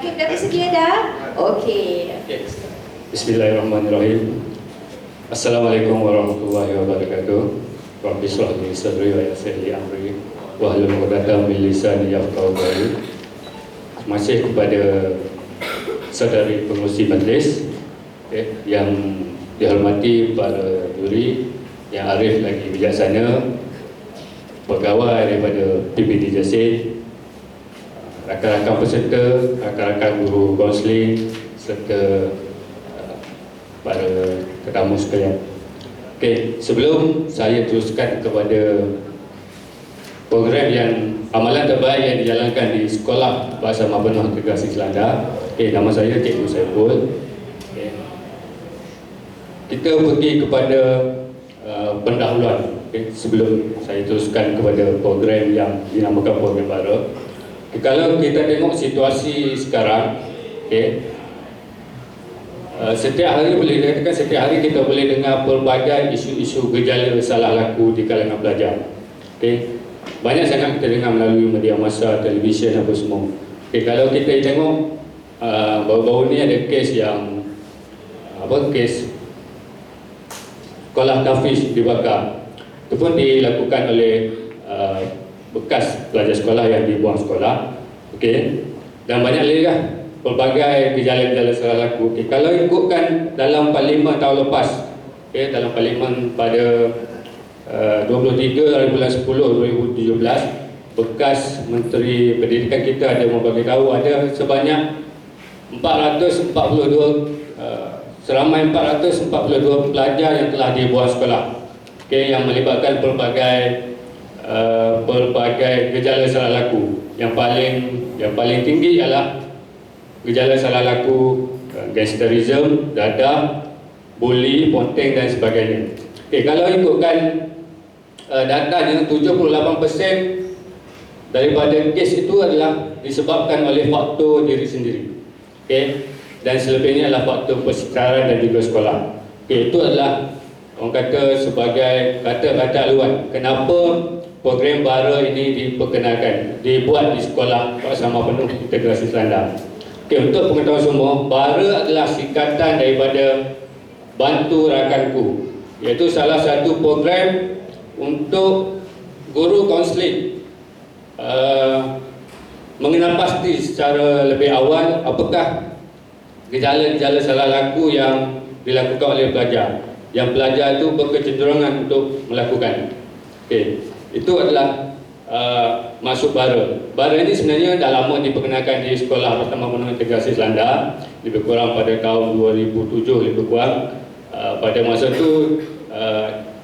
Okey, dah bersedia dah? Okey. Bismillahirrahmanirrahim. Assalamualaikum warahmatullahi wabarakatuh. Rabbi shrah li sadri wa yassir li amri wahlul 'uqdatam min lisani yafqahu qawli. Masih kepada saudari pengurusi majlis yang dihormati para juri yang arif lagi bijaksana, pegawai daripada PPD Jasin, rakan-rakan peserta, rakan-rakan guru kaunseling serta para tetamu sekalian. Okey, sebelum saya teruskan kepada program yang amalan terbaik yang dijalankan di Sekolah Bahasa Mapenuh Integrasi Selanda. Okey, nama saya Cikgu Saiful. Okay. Kita pergi kepada pendahuluan. Okay, sebelum saya teruskan kepada program yang dinamakan program baru. Okay, kalau kita tengok situasi sekarang, okay, setiap hari boleh dikatakan setiap hari kita boleh dengar pelbagai isu-isu gejala salah laku di kalangan pelajar. Okay. Banyak sangat kita dengar melalui media massa, televisyen apa semua. Okay, kalau kita tengok baru-baru ni ada kes yang kes sekolah Tafiz dibakar. Itu pun dilakukan oleh bekas pelajar sekolah yang dibuang sekolah. Okay. Dan banyak lagi lah pelbagai gejala-gejala salah laku. Okay. Kalau ikutkan dalam Parlimen tahun lepas, okay, dalam Parlimen pada 23 bulan 10 2017, bekas Menteri Pendidikan kita ada membagi tahu ada sebanyak 442 pelajar yang telah dibuang sekolah, okay, yang melibatkan pelbagai gejala salah laku. Yang paling tinggi ialah gejala salah laku gangsterism, dadah, bully, ponteng dan sebagainya. Okay, kalau ikutkan datanya 78% daripada kes itu adalah disebabkan oleh faktor diri sendiri. Okay? Dan selebihnya adalah faktor persekitaran dan juga sekolah. Okay, itu adalah orang kata sebagai kata-kata aluan kenapa program BARA ini diperkenalkan, dibuat di Sekolah Bahasa Mapenuh Integrasi Selanda. Okay, untuk pengetahuan semua, BARA adalah singkatan daripada Bantu Rakanku, iaitu salah satu program untuk guru kaunseling mengenal pasti secara lebih awal apakah gejala-gejala salah laku yang dilakukan oleh pelajar, yang pelajar itu berkecenderungan untuk melakukan. Okay. Itu adalah masuk BARA. BARA ini sebenarnya dah lama diperkenalkan di Sekolah Bahasa Mapenuh Integrasi Selanda, lebih kurang pada tahun 2007 lebih kurang. Pada masa itu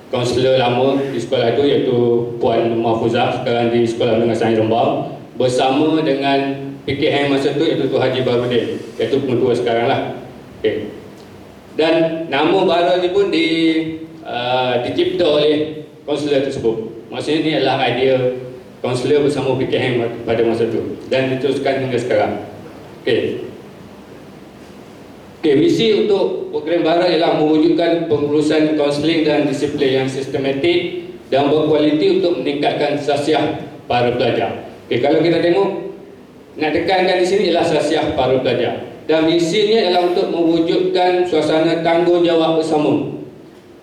kaunselor lama di sekolah itu iaitu Puan Mahfuzah, sekarang di Sekolah Menengah Sains Rembau, bersama dengan PKM masa itu iaitu Tuan Haji Barudin, iaitu pengetua sekarang lah. Okay. Dan nama BARA ini pun dicipta oleh kaunselor tersebut. Maksudnya ini adalah idea kaunselor bersama PKM pada masa itu dan diteruskan hingga sekarang. Okay. Okay, misi untuk program BARA ialah mewujudkan pengurusan kaunseling dan disiplin yang sistematik dan berkualiti untuk meningkatkan sasiah para pelajar. Okay, kalau kita tengok, nak tekankan di sini ialah sasiah para pelajar. Dan misinya ialah untuk mewujudkan suasana tanggungjawab bersama,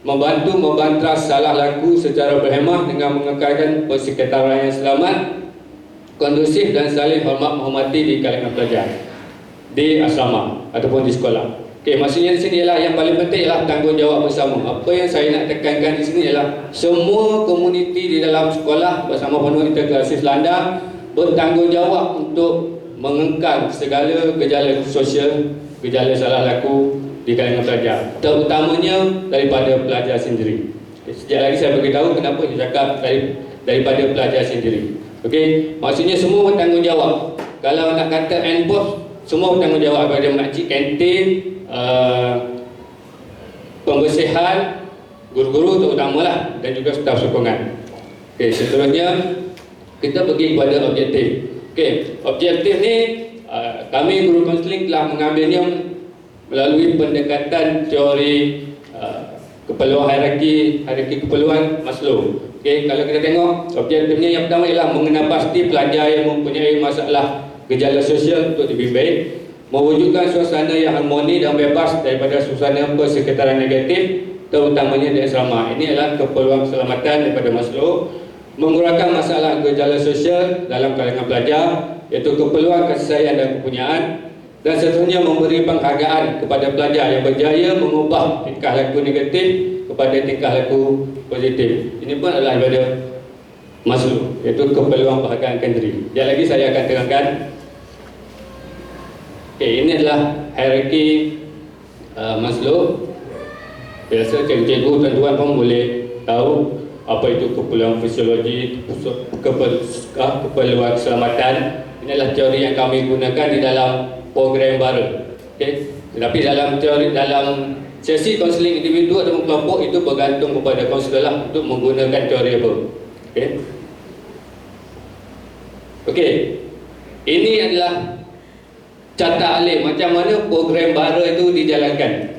membantu membantras salah laku secara berhemah dengan mengekalkan persekitaran yang selamat, kondusif dan saling hormat menghormati di kalangan pelajar di asrama ataupun di sekolah. Okey, maksudnya di sini ialah yang paling penting ialah tanggungjawab bersama. Apa yang saya nak tekankan di sini ialah semua komuniti di dalam Sekolah Bahasa Mapenuh Integrasi Selanda bertanggungjawab untuk mengengkang segala gejala sosial, gejala salah laku di kalangan pelajar, terutamanya daripada pelajar sendiri. Okay, sekejap lagi saya beritahu kenapa saya cakap daripada pelajar sendiri. Okey, maksudnya semua bertanggungjawab. Kalau nak kata enforce, semua bertanggungjawab pada makcik kantin, pembersihan, guru-guru terutamalah dan juga staf sokongan. Okey, seterusnya kita pergi kepada objektif. Okey, objektif ni kami guru kaunseling telah mengambilnya melalui pendekatan teori keperluan hierarki keperluan Maslow. Okey, kalau kita tengok objektifnya yang pertama ialah mengenal pasti pelajar yang mempunyai masalah gejala sosial untuk dibimbing. mewujudkan suasana yang harmoni dan bebas daripada suasana persekitaran negatif, terutamanya di asrama. Ini adalah keperluan keselamatan daripada Maslow. Mengurangkan masalah gejala sosial dalam kalangan pelajar, iaitu keperluan kasih sayang dan kepunyaan, dan seterusnya memberi penghargaan kepada pelajar yang berjaya mengubah tingkah laku negatif kepada tingkah laku positif. Ini pun adalah daripada Maslow, iaitu keperluan penghargaan diri. Sekejap lagi saya akan terangkan. Ini adalah hierarki Maslow. Biasa cikgu tuan-tuan pun boleh tahu apa itu keperluan fisiologi, keperluan keselamatan. Ini adalah teori yang kami gunakan di dalam program baru. Tetapi dalam teori, dalam sesi kaunseling individu atau kelompok, itu bergantung kepada kaunselor lah untuk menggunakan teori apa. Ini adalah carta alim macam mana program baru itu dijalankan.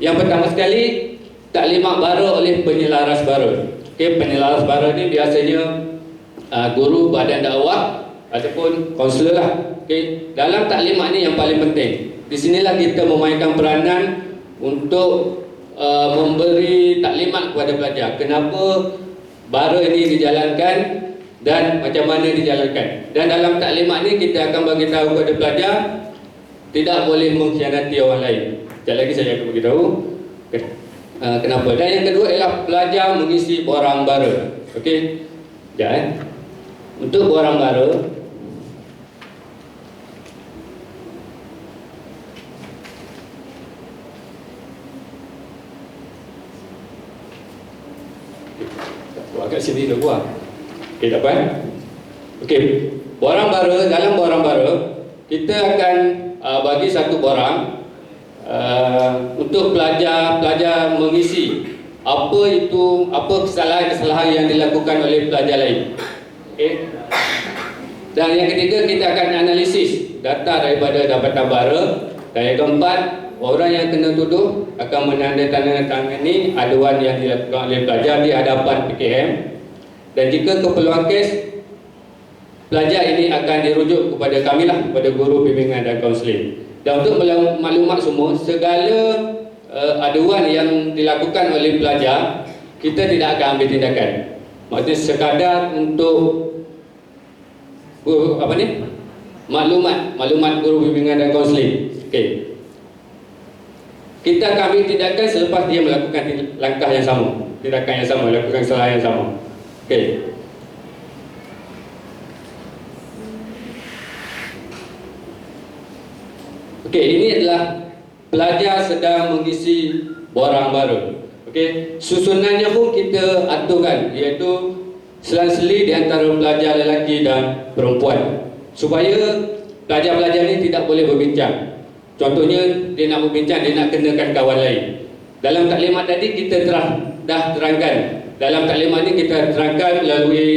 Yang pertama sekali, taklimat baru oleh penyelaras baru. Penyelaras baru ini biasanya guru badan dakwah ataupun kaunselor lah. Dalam taklimat ini yang paling penting. Di sinilah kita memainkan peranan untuk memberi taklimat kepada pelajar. Kenapa baru ini dijalankan dan macam mana dijalankan. Dan dalam taklimat ini kita akan bagi tahu kepada pelajar tidak boleh mengkhianati orang lain. Sekejap lagi saya akan beritahu kenapa. Dan yang kedua ialah pelajar mengisi borang bara. Okey. Sekejap Untuk borang bara, buat kat sini dah buat. Okey, tak apa. Okey. Borang bara, dalam borang bara kita akan bagi satu borang untuk pelajar mengisi apa kesalahan-kesalahan yang dilakukan oleh pelajar lain. Okey. Dan yang ketiga, kita akan analisis data daripada dapatan bara. Dan yang keempat, orang yang kena tuduh akan menandatangani aduan yang dilakukan oleh pelajar di hadapan PKM. Dan jika keperluan kes, pelajar ini akan dirujuk kepada kami lah, kepada guru bimbingan dan kaunseling. Dan untuk maklumat semua, segala aduan yang dilakukan oleh pelajar, kita tidak akan ambil tindakan. Maksudnya sekadar untuk maklumat guru bimbingan dan kaunseling. Okey. Kita akan ambil tindakan selepas dia melakukan langkah yang sama, tindakan yang sama, melakukan kesalahan yang sama. Okey. Okey, ini adalah pelajar sedang mengisi borang baru. Okey, susunannya pun kita aturkan, iaitu selang-seli di antara pelajar lelaki dan perempuan, supaya pelajar-pelajar ini tidak boleh berbincang. Contohnya, dia nak berbincang, dia nak kenakan kawan lain. Dalam taklimat tadi kita dah terangkan. Dalam taklimat ini kita terangkan melalui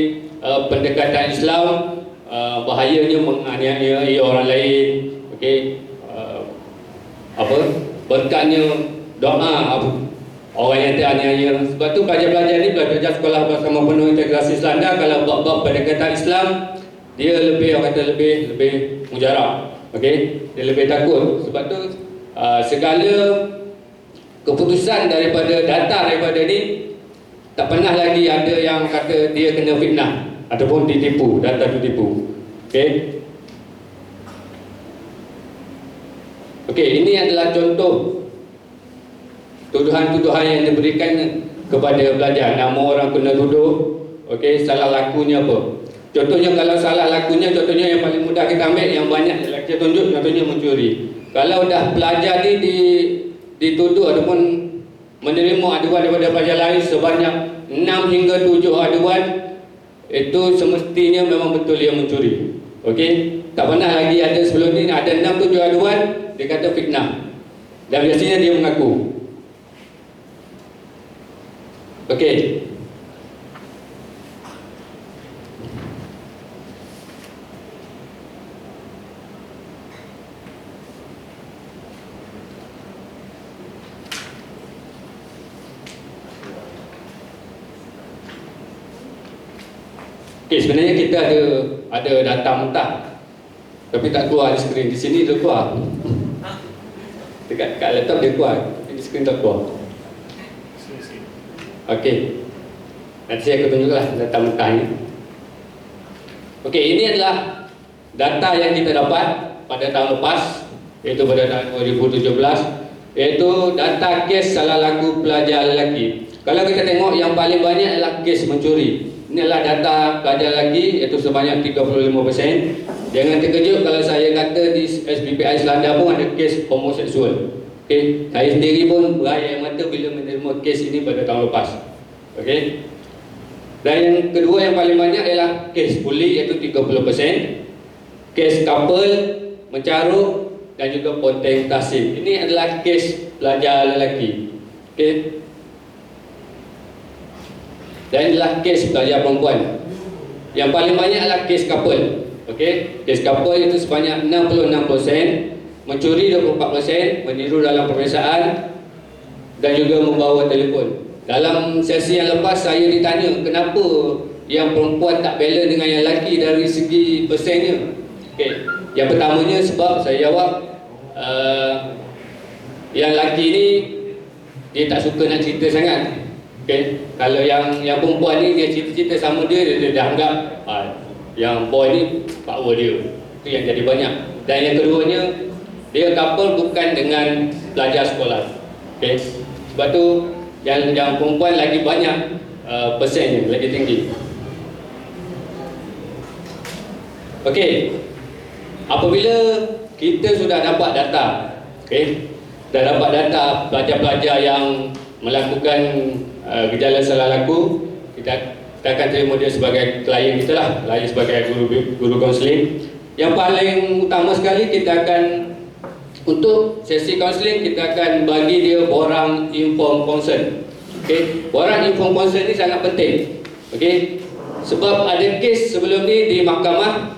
pendekatan Islam, bahayanya menganiaya orang lain. Okey, berkatnya doa orang yang teraniaya. Sebab tu pelajar-pelajar ni belajar sekolah bersama penuh integrasi Islam. Kalau bab-bab pendekatan Islam, dia lebih, orang kata lebih mujarab. Okey, dia lebih takut. Sebab tu segala keputusan daripada data daripada ni, tak pernah lagi ada yang kata dia kena fitnah ataupun ditipu, data ditipu. Okey. Okey, ini adalah contoh tuduhan-tuduhan yang diberikan kepada pelajar. Nama orang kena tuduh, okey, salah lakunya apa. Contohnya kalau salah lakunya, contohnya yang paling mudah kita ambil, yang banyak kita tunjuk, contohnya mencuri. Kalau dah pelajar ni dituduh ataupun menerima aduan daripada pelajar lain sebanyak 6 hingga 7 aduan, itu semestinya memang betul dia mencuri. Okey, tak pernah lagi ada sebelum ni ada 6-7 aduan dia kata fitnah, dan biasanya dia mengaku. Okey, sebenarnya kita ada data mentah, Tapi tak keluar di skrin. Di sini dia keluar. Dekat laptop dia keluar, tapi di skrin tak keluar. Okey. Nanti saya akan tunjuklah data mentahnya. Okey, ini adalah data yang kita dapat pada tahun lepas, iaitu pada tahun 2017, iaitu data kes salah laku pelajar lelaki. Kalau kita tengok yang paling banyak adalah kes mencuri. Ini adalah data pelajar lelaki, iaitu sebanyak 35%. Jangan terkejut kalau saya kata di SBPI Selanda pun ada kes homoseksual. Okay. Saya sendiri pun berair mata bila menerima kes ini pada tahun lepas. Okay. Dan yang kedua yang paling banyak adalah kes buli, iaitu 30%. Kes couple, mencarut dan juga ponteng tasib. Ini adalah kes pelajar lelaki. Okay. Dan adalah kes pelajar perempuan. Yang paling banyak adalah kes couple. Okey, kes couple itu sebanyak 66%, mencuri 24%, meniru dalam pemeriksaan dan juga membawa telefon. Dalam sesi yang lepas saya ditanya kenapa yang perempuan tak balance dengan yang lelaki dari segi persennya. Okey, yang pertamanya sebab saya jawab yang lelaki ni dia tak suka nak cerita sangat. Okey, kalau yang perempuan ni dia cerita-cerita sama dia dah anggap yang boy ni power dia. Itu yang jadi banyak. Dan yang keduanya, dia couple bukan dengan pelajar sekolah. Okay. Sebab tu yang perempuan lagi banyak persennya, lagi tinggi. Okey. Apabila kita sudah dapat data, okey, dah dapat data pelajar-pelajar yang melakukan gejala salah laku, kita akan terima dia sebagai klien kita lah, klien sebagai guru kaunseling. Yang paling utama sekali, kita akan untuk sesi kaunseling kita akan bagi dia borang inform consent. Okey, borang inform consent ni sangat penting. Okey, sebab ada kes sebelum ni di mahkamah,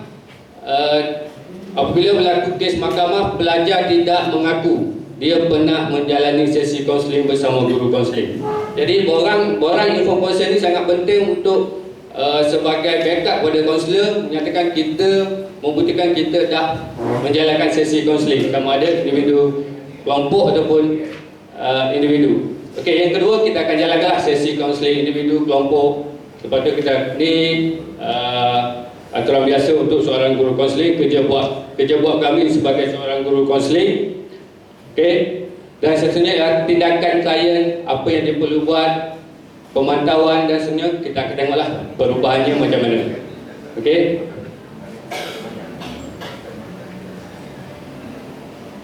apabila berlaku kes mahkamah, pelajar tidak mengaku dia pernah menjalani sesi kaunseling bersama guru kaunseling. Jadi borang inform consent ni sangat penting untuk sebagai backup kepada kaunselor, menyatakan kita membuktikan kita dah menjalankan sesi kaunseling, sama ada individu, kelompok ataupun individu. Okey, yang kedua kita akan jalankan sesi kaunseling individu, kelompok. Lepas tu kita ni aturan biasa untuk seorang guru kaunseling, kerja buat kami sebagai seorang guru kaunseling. Okey, dan seterusnya tindakan klien, apa yang dia perlu buat, pemantauan dan seterusnya, kita akan tengoklah perubahannya macam mana. Okey.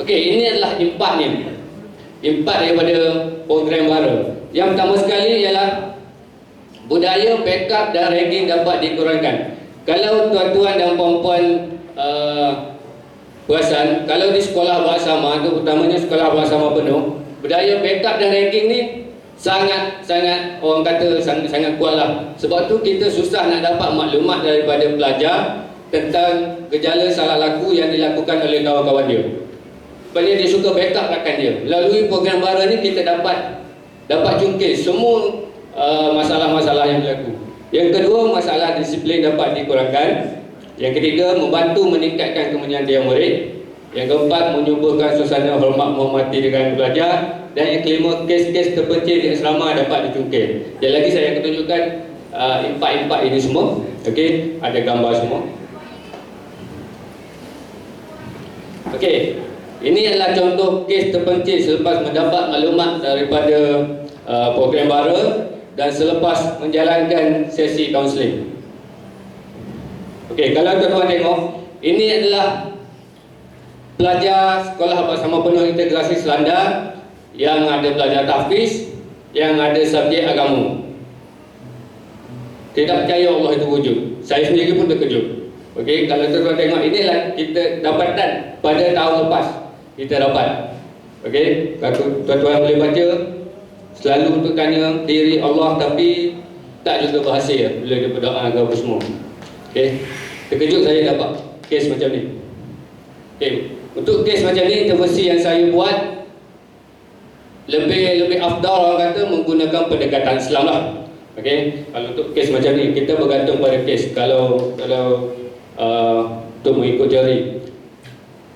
Okey, ini adalah impaknya. Impak daripada program baru. Yang pertama sekali ialah budaya backup dan ragging dapat dikurangkan. Kalau tuan-tuan dan puan-puan perasan, kalau di sekolah bersama, terutamanya sekolah bersama penuh, budaya backup dan ragging ni sangat orang kata sangat kuatlah. Sebab tu kita susah nak dapat maklumat daripada pelajar tentang gejala salah laku yang dilakukan oleh kawan-kawan dia. Sebabnya dia suka backup rakan dia. Melalui program baru ni kita dapat jungkir semua masalah-masalah yang berlaku. Yang kedua, masalah disiplin dapat dikurangkan. Yang ketiga, membantu meningkatkan kemenangan murid. Yang keempat, menyuburkan suasana hormat menghormati dengan pelajar. Dan yang kelima, kes-kes terpencil di asrama dapat dijungkir. Yang lagi saya akan tunjukkan impak-impak ini semua. Okey, ada gambar semua. Okey, ini adalah contoh kes terpencil selepas mendapat maklumat daripada program baru dan selepas menjalankan sesi kaunseling. Okey, kalau tuan-tuan tengok, ini adalah pelajar sekolah bersama penuh integrasi Selanda yang ada pelajar tahfiz, yang ada subjek agama. Tidak percaya Allah itu wujud. Saya sendiri pun terkejut. Okey, kalau tuan-tuan tengok, inilah kita dapatan pada tahun lepas. Kita dapat. Okey, kalau tuan-tuan boleh baca, selalu untuk tanya diri Allah tapi tak juga berhasil bila dia berdoa ke apa semua. Okey, terkejut saya dapat kes macam ni. Okey, untuk kes macam ni, intervensi yang saya buat lebih afdal orang kata menggunakan pendekatan Islam lah. Okey, kalau untuk kes macam ni kita bergantung pada kes. Kalau untuk mengikut jari.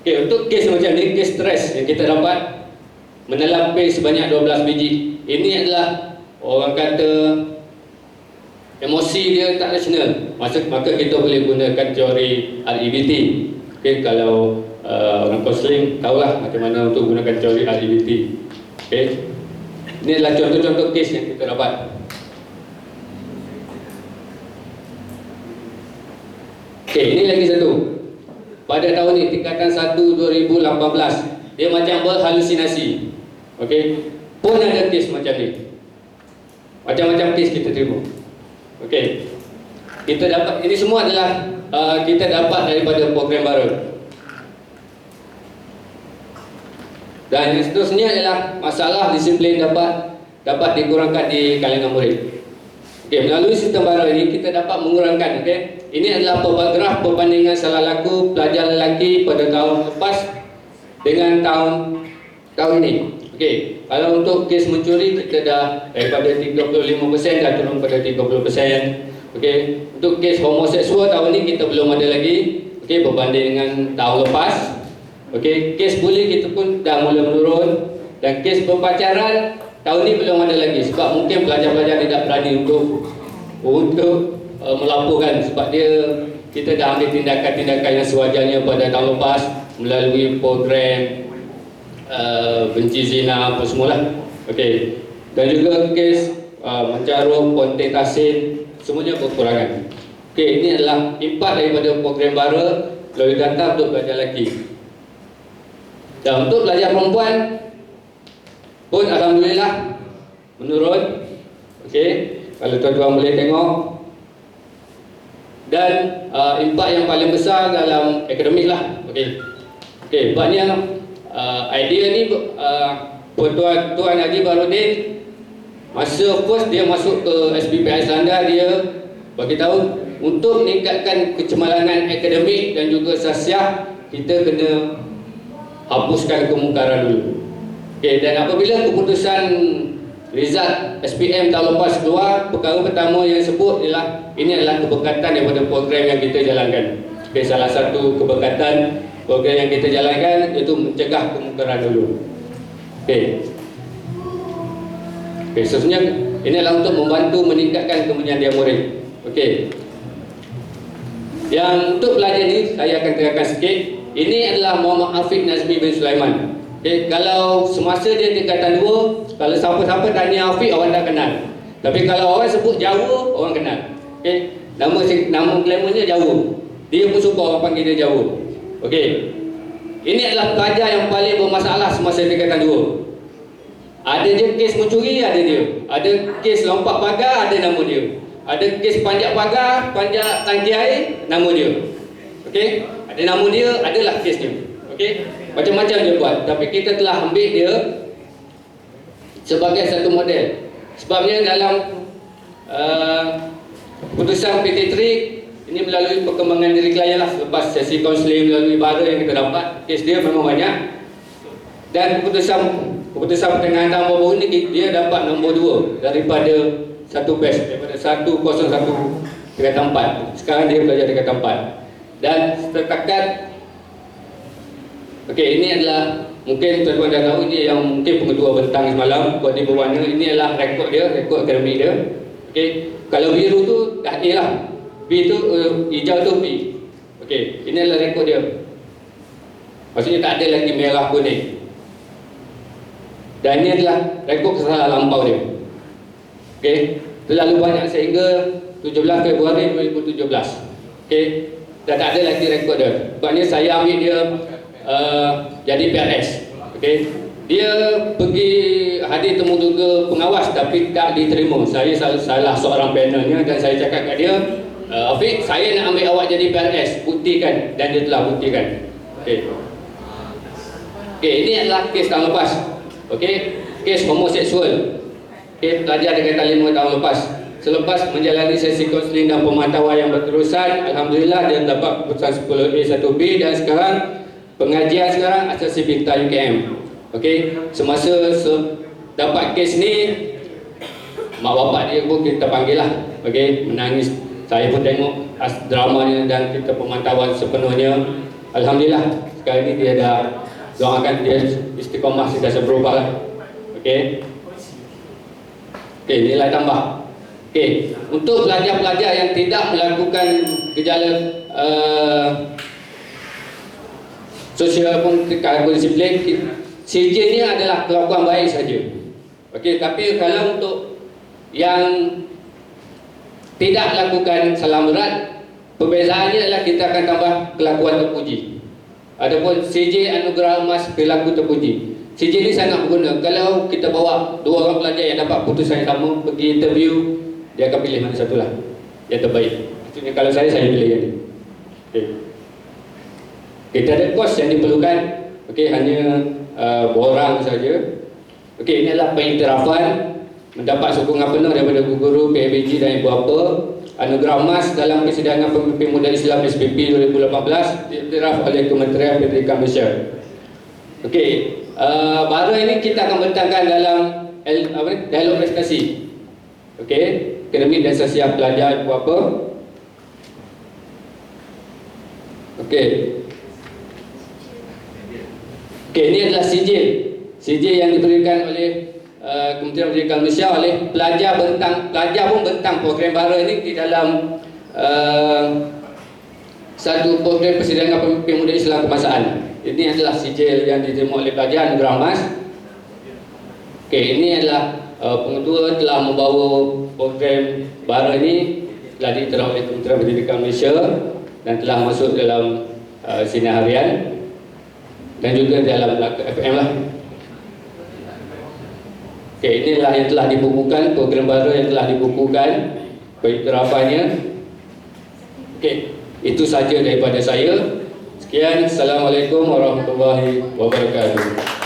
Okey, untuk kes macam ni, kes stres yang kita dapat menelan pil sebanyak 12 biji. Ini adalah orang kata emosi dia tak rasional. Maka kita boleh gunakan teori REBT. Okey, kalau orang kaunseling tahulah macam mana untuk gunakan teori REBT. Okey. Ini adalah contoh-contoh kes yang kita dapat. Okey, ini lagi satu. Pada tahun ini tingkatan 1 2018, dia macam berhalusinasi. Okey, pun ada kes macam ni. Macam-macam kes kita terima. Okey, kita dapat, ini semua adalah kita dapat daripada program baru. Dan yang seterusnya adalah masalah disiplin dapat dikurangkan di kalangan murid. Okey, melalui sistem baru ini kita dapat mengurangkan. Okey, ini adalah graf perbandingan salah laku pelajar lelaki pada tahun lepas dengan tahun ini. Okey, kalau untuk kes mencuri kita dah daripada 35% dah turun pada 30%. Okey, untuk kes homoseksual tahun ini kita belum ada lagi. Okey, berbanding dengan tahun lepas. Okey, kes bully kita pun dah mula menurun, dan kes berpacaran tahun ini belum ada lagi sebab mungkin pelajar-pelajar tidak berani untuk melaporkan, sebab kita dah ambil tindakan-tindakan yang sewajarnya pada tahun lepas melalui program benci zina apa semualah. Okey, dan juga kes mencarut, ponting tasin, semuanya berkurangan. Okey, ini adalah impak daripada program baru melalui data untuk pelajar lelaki. Dan untuk pelajar perempuan pun alhamdulillah menurun. Okey, kalau tuan-tuan boleh tengok. Dan impak yang paling besar dalam akademik lah. Okey. Okey, sebabnya idea ni Tuan Haji Baharudin masa first dia masuk ke SPPI Selangor, dia bagi tahu untuk meningkatkan kecemalangan akademik dan juga sasiah kita kena hapuskan kemungkaran dulu. Okey, dan apabila keputusan result SPM tahun lepas keluar, perkara pertama yang sebut ialah ini adalah keberkatan daripada program yang kita jalankan. Okey, salah satu keberkatan program yang kita jalankan iaitu mencegah kemungkaran dulu. Okey. Okey, seterusnya ini adalah untuk membantu meningkatkan kemenyandian murid. Okey. Yang untuk pelajar ini saya akan terangkan sikit. Ini adalah Muhammad Afiq Nazmi bin Sulaiman. Okay, kalau semasa dia tingkatan 2, kalau siapa-siapa tanya Afiq, orang tak kenal. Tapi kalau orang sebut Jawa, orang kenal. Okay, nama glamournya Jawa. Dia pun suka orang panggil dia Jawa. Okay, ini adalah pelajar yang paling bermasalah semasa tingkatan 2. Ada je kes mencuri, ada dia. Ada kes lompat pagar, ada nama dia. Ada kes panjat pagar, panjat tangki air, nama dia. Okay, ada nama dia, adalah kesnya. Okey, macam-macam dia buat, tapi kita telah ambil dia sebagai satu model. Sebabnya dalam putusan PT3 ini melalui perkembangan diri klien lah, selepas sesi kaunseling melalui baru yang kita dapat, kes dia memang banyak. Dan keputusan pertengahan tahun baru ini dia dapat nombor 2 daripada satu batch, daripada 101 tingkatan 4. Sekarang dia belajar tingkatan 4. Dan setakat okey, ini adalah mungkin tuan-tuan dah tahu, ini yang mungkin pengetua bentang semalam buat di berwarna. Ini adalah rekod dia, rekod akademik dia. Okey, kalau biru tu dah A lah, B tu hijau tu B. Okey, ini adalah rekod dia. Maksudnya tak ada lagi merah kuning. Dan ini adalah rekod kesalahan lampau dia. Okey, terlalu banyak sehingga 17 Februari 2017. Okey, dah tak ada lagi rekod dia. Sebabnya saya ambil dia jadi PRS. Okey, dia pergi hadir temu juga pengawas tapi tak diterima. Saya salah seorang panelnya dan saya cakap kat dia, Afiq, saya nak ambil awak jadi PRS, buktikan, dan dia telah buktikan. Okey. Okey, ini adalah kes tahun lepas. Okey, kes homoseksual. Okey, pelajar tingkatan 5 tahun lepas. Selepas menjalani sesi kaunseling dan pemantauan yang berterusan, alhamdulillah dia dapat keputusan 10A 1B, dan sekarang pengajian sekarang asasi bintang UKM. Okey, semasa dapat kes ni, mak bapak dia pun kita panggil lah. Okey, menangis. Saya pun tengok dramanya dan kita pemantauan sepenuhnya. Alhamdulillah sekarang ini dia dah doakan dia istiqomah sentiasa berubah lah. Okey. Okey, nilai tambah. Okey, untuk pelajar-pelajar yang tidak melakukan gejala sosial ataupun disiplin, CJ ni adalah kelakuan baik saja. Okey, tapi kalau untuk yang tidak lakukan salam berat, perbezaannya adalah kita akan tambah kelakuan terpuji. Adapun CJ anugerah emas perilaku terpuji. CJ ni sangat berguna. Kalau kita bawa dua orang pelajar yang dapat putusan yang sama pergi interview, dia akan pilih mana satu lah yang terbaik. Maksudnya kalau saya pilih yang ni. Okay. Kita ada kos yang diperlukan. Okey, hanya borang saja. Okey, ini adalah pengiktirafan mendapat sokongan penuh daripada guru-guru, PABG dan ibu bapa. Anugerah emas dalam persidangan pemimpin muda Islam SPP 2018 diiktiraf oleh Kementerian Pendidikan Malaysia. Okey, baru ini kita akan bentangkan dalam dialog prestasi. Okey, akademik dan sosial pelajar ibu bapa. Okey. Okey, ini adalah sijil. Sijil yang diberikan oleh Kementerian Pendidikan Malaysia oleh pelajar pun bentang program baru ini di dalam satu program persidangan pemimpin muda Islam kebangsaan. Ini adalah sijil yang diterima oleh pelajar anugerah emas. Okey, ini adalah pengetua telah membawa program baru ini telah diiktiraf oleh Kementerian Pendidikan Malaysia dan telah masuk dalam sinar harian dan juga dalam FM lah. Okey, inilah yang telah dibukukan, program baru yang telah dibukukan pengiktirafannya. Okey, itu saja daripada saya. Sekian, Assalamualaikum warahmatullahi wabarakatuh.